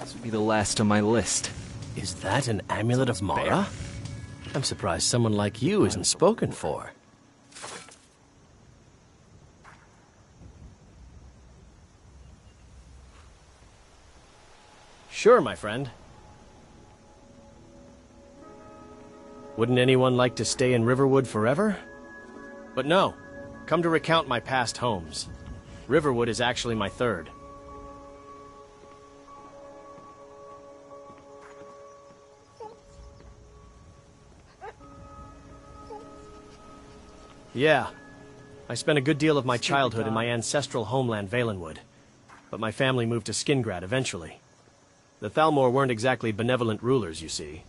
This will be the last on my list. Is that an amulet of Mara? I'm surprised someone like you isn't spoken for. Sure, my friend. Wouldn't anyone like to stay in Riverwood forever? But no. Come to recount my past homes. Riverwood is actually my third. Yeah. I spent a good deal of my childhood in my ancestral homeland, Valenwood. But my family moved to Skingrad eventually. The Thalmor weren't exactly benevolent rulers, you see.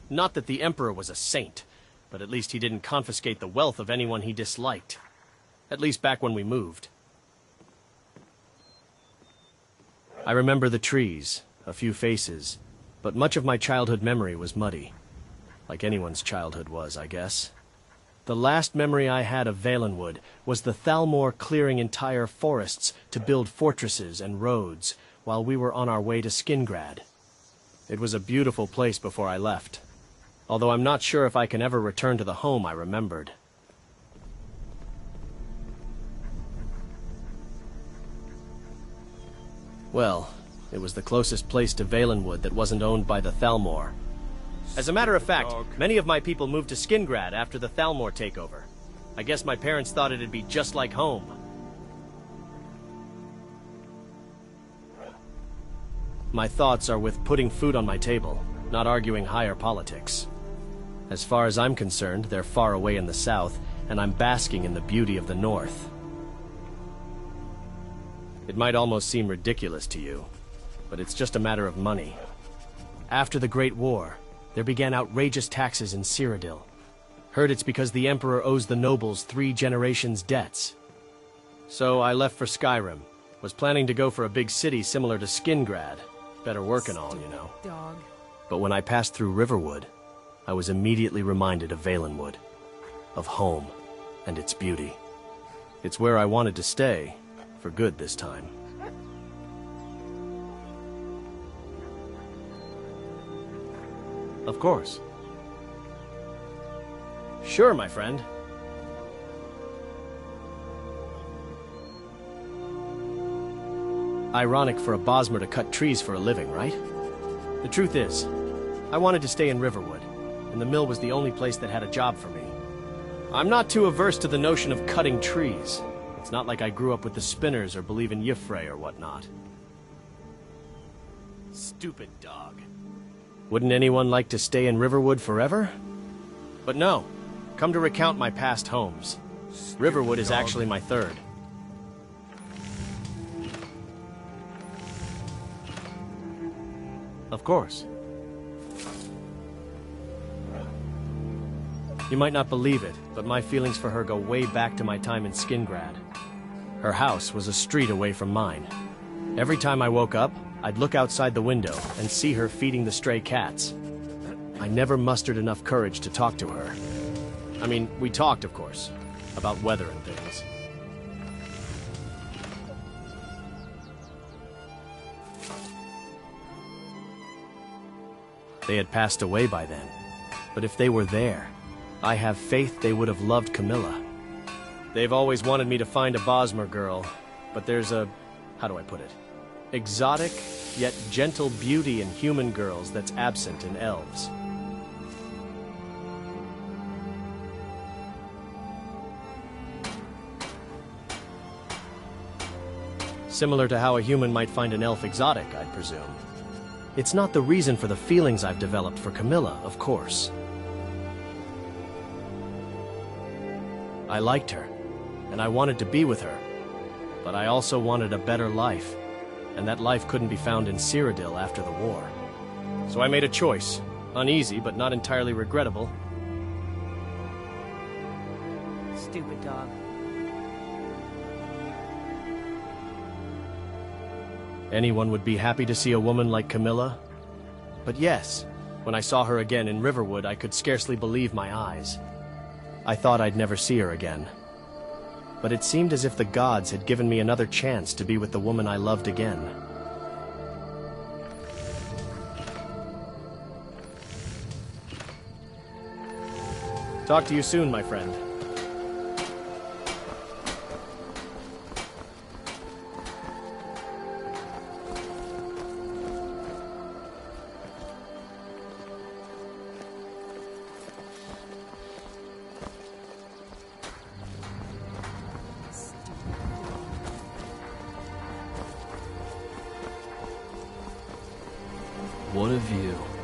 Not that the Emperor was a saint, but at least he didn't confiscate the wealth of anyone he disliked. At least back when we moved. I remember the trees, a few faces, but much of my childhood memory was muddy. Like anyone's childhood was, I guess. The last memory I had of Valenwood was the Thalmor clearing entire forests to build fortresses and roads while we were on our way to Skingrad. It was a beautiful place before I left, although I'm not sure if I can ever return to the home I remembered. Well, it was the closest place to Valenwood that wasn't owned by the Thalmor. As a matter of fact, many of my people moved to Skingrad after the Thalmor takeover. I guess my parents thought it'd be just like home. My thoughts are with putting food on my table, not arguing higher politics. As far as I'm concerned, they're far away in the south, and I'm basking in the beauty of the north. It might almost seem ridiculous to you, but it's just a matter of money. After the Great War, there began outrageous taxes in Cyrodiil. Heard it's because the Emperor owes the nobles 3 generations' debts. So I left for Skyrim. Was planning to go for a big city similar to Skingrad. Better work and all, you know. Dog. But when I passed through Riverwood, I was immediately reminded of Valenwood, of home, and its beauty. It's where I wanted to stay, for good this time. Of course. Sure, my friend. Ironic for a Bosmer to cut trees for a living, right? The truth is, I wanted to stay in Riverwood, and the mill was the only place that had a job for me. I'm not too averse to the notion of cutting trees. It's not like I grew up with the spinners or believe in Yffrey or whatnot. Stupid dog. Wouldn't anyone like to stay in Riverwood forever? But no. Come to recount my past homes. Riverwood is actually my third. Of course. You might not believe it, but my feelings for her go way back to my time in Skingrad. Her house was a street away from mine. Every time I woke up, I'd look outside the window and see her feeding the stray cats. I never mustered enough courage to talk to her. I mean, we talked, of course, about weather and things. They had passed away by then, but if they were there, I have faith they would have loved Camilla. They've always wanted me to find a Bosmer girl, but there's a, how do I put it? Exotic, yet gentle beauty in human girls that's absent in elves. Similar to how a human might find an elf exotic, I'd presume. It's not the reason for the feelings I've developed for Camilla, of course. I liked her, and I wanted to be with her, but I also wanted a better life, and that life couldn't be found in Cyrodiil after the war. So I made a choice, uneasy but not entirely regrettable. Stupid dog. Anyone would be happy to see a woman like Camilla. But yes, when I saw her again in Riverwood, I could scarcely believe my eyes. I thought I'd never see her again. But it seemed as if the gods had given me another chance to be with the woman I loved again. Talk to you soon, my friend. What a view.